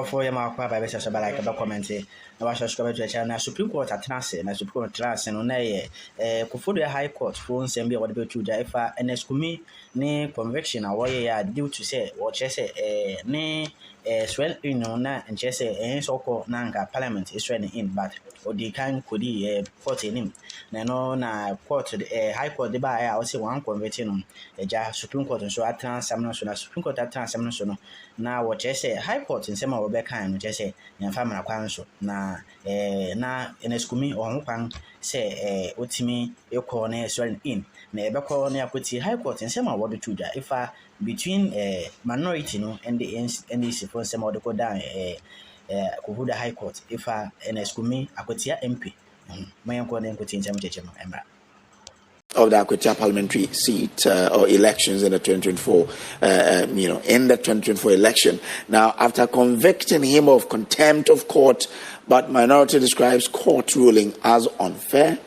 for your mark by Bessa like a document. I was subscribed to a channel. Supreme Court at Transit, and Supreme Court Transit, and Kufudia High Court, phones and be what to Jaifa, and Escumi, ne conviction, a warrior due to say, or Chesse, ne swell in on and Chesse, and so called Nanga Parliament is training in, but or the kind could be 14 him. No, na court, High Court, the by I was one conviction, a Supreme Court, and so at Transamination, Supreme Court at Transamination. Now, what Chesse, High Court in some of Becca and Jesse, and family council. Na in a scumi or Hong say Utimi, your corner swearing in. Never call near Akwatia High Court and some of what to if between minority no and the NDC for some of the go down Kuhuda High Court if in a scumi Akwatia Mp. My uncle and Kutin Emma. Of the Akwatia parliamentary seat or elections in the 2024, in the 2024 election. Now, after convicting him of contempt of court, but minority describes court ruling as unfair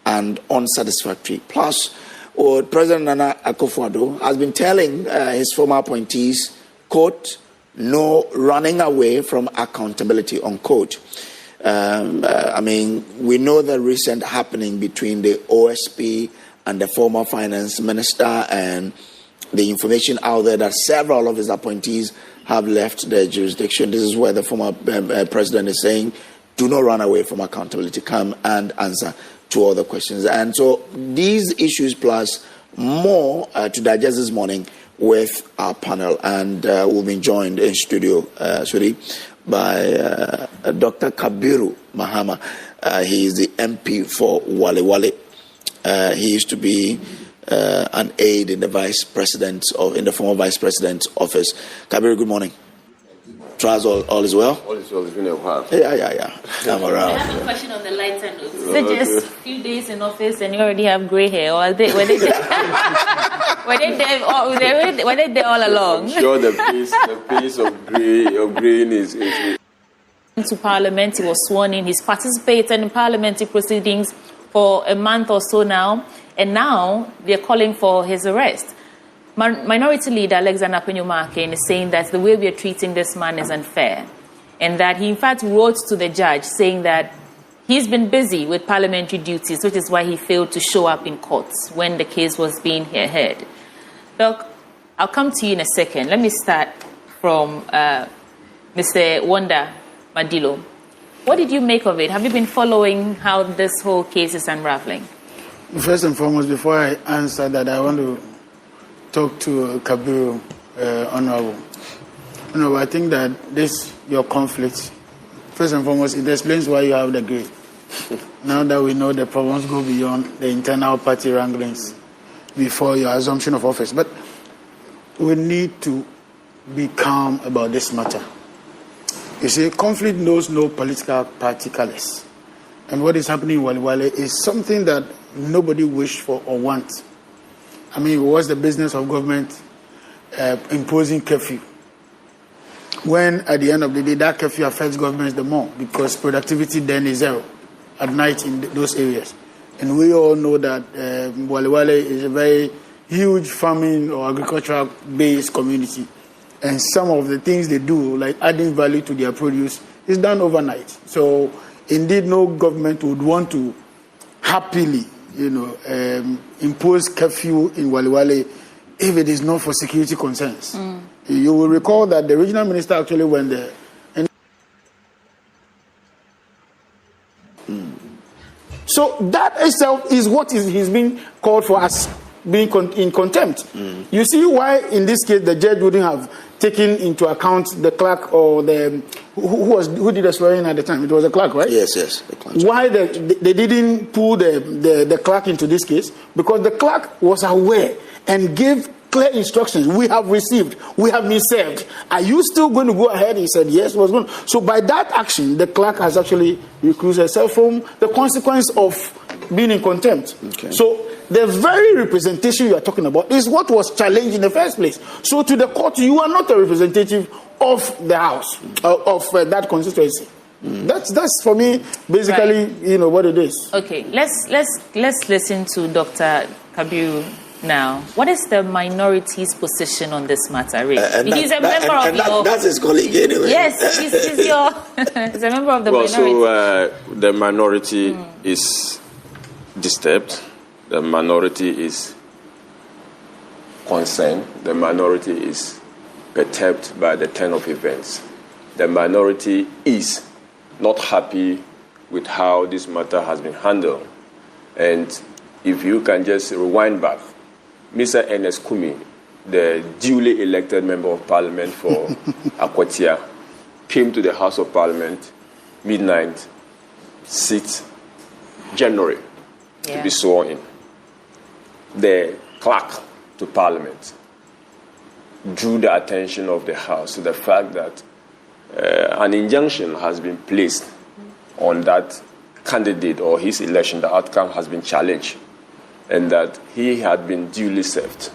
and unsatisfactory. Plus, President Nana Akufo-Addo has been telling his former appointees, quote, no running away from accountability, unquote. We know the recent happening between the OSP and the former finance minister, and the information out there that several of his appointees have left their jurisdiction. This is where the former president is saying, do not run away from accountability, come and answer to all the questions. And so these issues plus more to digest this morning with our panel, and we'll be joined in studio, by Dr. Kabiru Mahama. He is the MP for Wale Wale. He used to be an aide in the in the former vice president's office. Kabiru, good morning. Thrøws, all is well? All is well. It's been a while. Yeah. Come around. I have a question on the lighter note. So just a few days in office and you already have grey hair, or were they there all along? I'm sure the pace of graying is to Parliament, he was sworn in. He's participated in parliamentary proceedings for a month or so now, and now they're calling for his arrest. Minority Leader Alexander Penyumakin is saying that the way we are treating this man is unfair, and that he in fact wrote to the judge saying that he's been busy with parliamentary duties, which is why he failed to show up in courts when the case was being heard. Doc, I'll come to you in a second. Let me start from Mr. Wanda Madilo. What did you make of it? Have you been following how this whole case is unraveling? First and foremost, before I answer that, I want to talk to Kabiru, Honorable. I think that your conflict, first and foremost, it explains why you have the grade. Now that we know the problems go beyond the internal party wranglings before your assumption of office. But we need to be calm about this matter. You see, conflict knows no political party colors. And what is happening in Wale Wale is something that nobody wished for or wants. What's the business of government imposing curfew? When, at the end of the day, that curfew affects governments the more, because productivity then is zero at night in those areas. And we all know that Wale Wale is a very huge farming or agricultural-based community. And some of the things they do, like adding value to their produce, is done overnight. So, indeed, no government would want to happily, impose curfew in Wale Wale if it is not for security concerns. You will recall that the regional minister actually went there. And so that itself is what he's being called for as being in contempt. You see why, in this case, the judge wouldn't have taken into account the clerk or the who did the swearing at the time? It was the clerk, right? Yes. The clerk. Why they didn't pull the clerk into this case? Because the clerk was aware and gave clear instructions. We have received, we have been served. Are you still going to go ahead? He said yes, was going. So by that action, the clerk has actually recused herself from the consequence of being in contempt. Okay. So the very representation you are talking about is what was challenged in the first place. So to the court, you are not a representative of the house, of that constituency. That's for me basically, right. What it is. Okay, let's listen to Dr. Kabiru now. What is the minority's position on this matter, Rick? He's a member of your... That's his colleague anyway. Yes, he's he's a member of the minority. So the minority is disturbed. The minority is concerned. The minority is perturbed by the turn of events. The minority is not happy with how this matter has been handled. And if you can just rewind back, Mr. Ernest Kumi, the duly elected member of parliament for Akwatia, came to the House of Parliament midnight, 6th January, to be sworn in. The clerk to Parliament drew the attention of the House to the fact that an injunction has been placed on that candidate or his election. The outcome has been challenged, and that he had been duly served.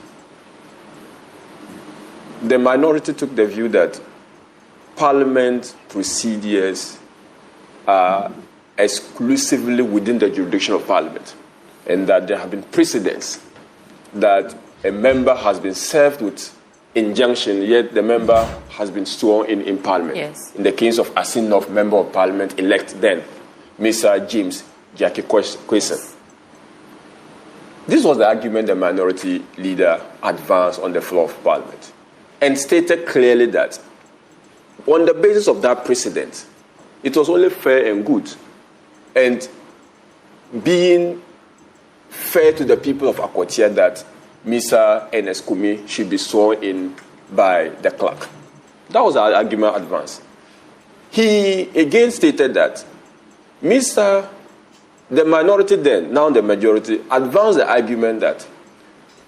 The minority took the view that Parliament procedures are exclusively within the jurisdiction of Parliament, and that there have been precedents that a member has been served with injunction, yet the member has been sworn in Parliament. Yes. In the case of Asinov, Member of Parliament elect then, Mr. James Jackie Kwesen. This was the argument the minority leader advanced on the floor of Parliament, and stated clearly that on the basis of that precedent, it was only fair and good, and being fair to the people of Akwatia that Mr. Ernest Kumi should be sworn in by the clerk. That was our argument advanced. He again stated that the minority then, now the majority, advanced the argument that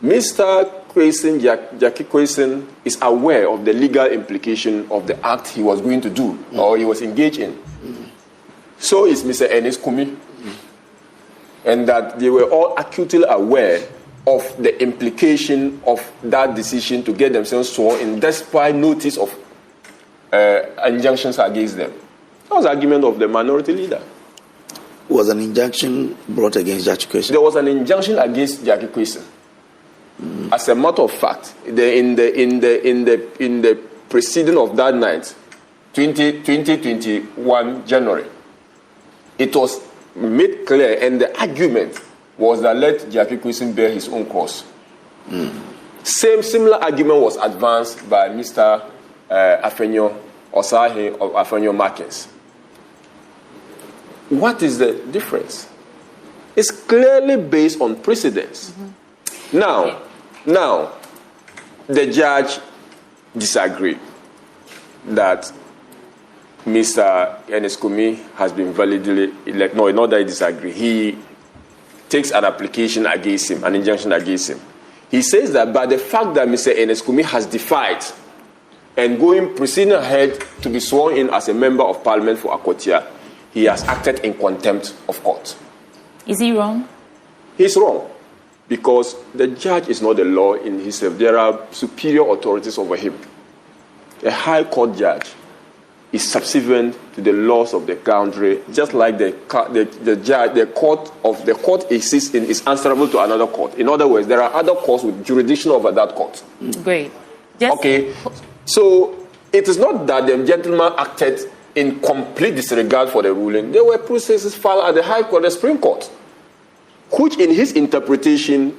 Mr. Kwesen, Jackie Kwesen, is aware of the legal implication of the act he was going to do or he was engaged in. So is Mr. Ernest Kumi. And that they were all acutely aware of the implication of that decision to get themselves sworn in despite notice of injunctions against them. That was the argument of the minority leader. Was an injunction brought against Jackie Kwesen? There was an injunction against Jackie Kwesen. As a matter of fact, in the preceding of that night, 2021 January, it was made clear, and the argument was that let Jackie Kwesen bear his own cross. Similar argument was advanced by Mr. Afenyo Osahe of Afenyo Markins. What is the difference? It's clearly based on precedence. Now, the judge disagreed that Mr. Ernest Kumi has been validly elected. No, not that he disagrees. He takes an application against him, an injunction against him. He says that by the fact that Mr. Ernest Kumi has defied and proceeding ahead to be sworn in as a member of Parliament for Akwatia, he has acted in contempt of court. Is he wrong? He's wrong, because the judge is not the law in himself. There are superior authorities over him. A high court judge is subservient to the laws of the country, just like the court exists in is answerable to another court. In other words, there are other courts with jurisdiction over that court. Great. Okay, so it is not that the gentleman acted in complete disregard for the ruling. There were processes filed at the High Court, the Supreme Court, which in his interpretation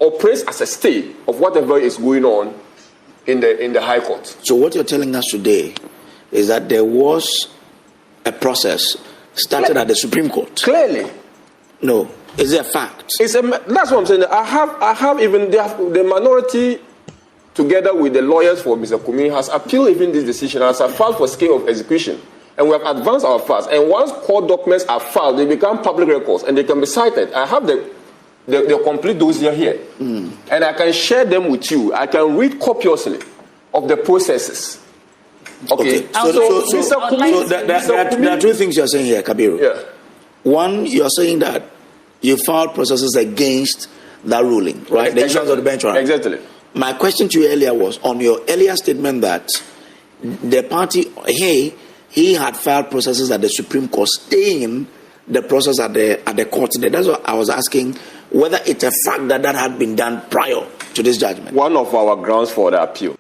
operates as a stay of whatever is going on in the High Court. So what you're telling us today is that there was a process started at the Supreme Court. Clearly. No. Is it a fact? That's what I'm saying. I have even the minority, together with the lawyers for Mr. Kumi, has appealed even this decision as a filed for scale of execution. And we have advanced our files. And once court documents are filed, they become public records and they can be cited. I have the complete dossier here. And I can share them with you. I can read copiously of the processes. Okay. So there are two things you're saying here, Kabiru. Yeah. One, you're saying that you filed processes against that ruling, right? The issuance of the bench warrant. Exactly. My question to you earlier was on your earlier statement that the party, he had filed processes at the Supreme Court, staying the process at the court. That's what I was asking, whether it's a fact that had been done prior to this judgment. One of our grounds for the appeal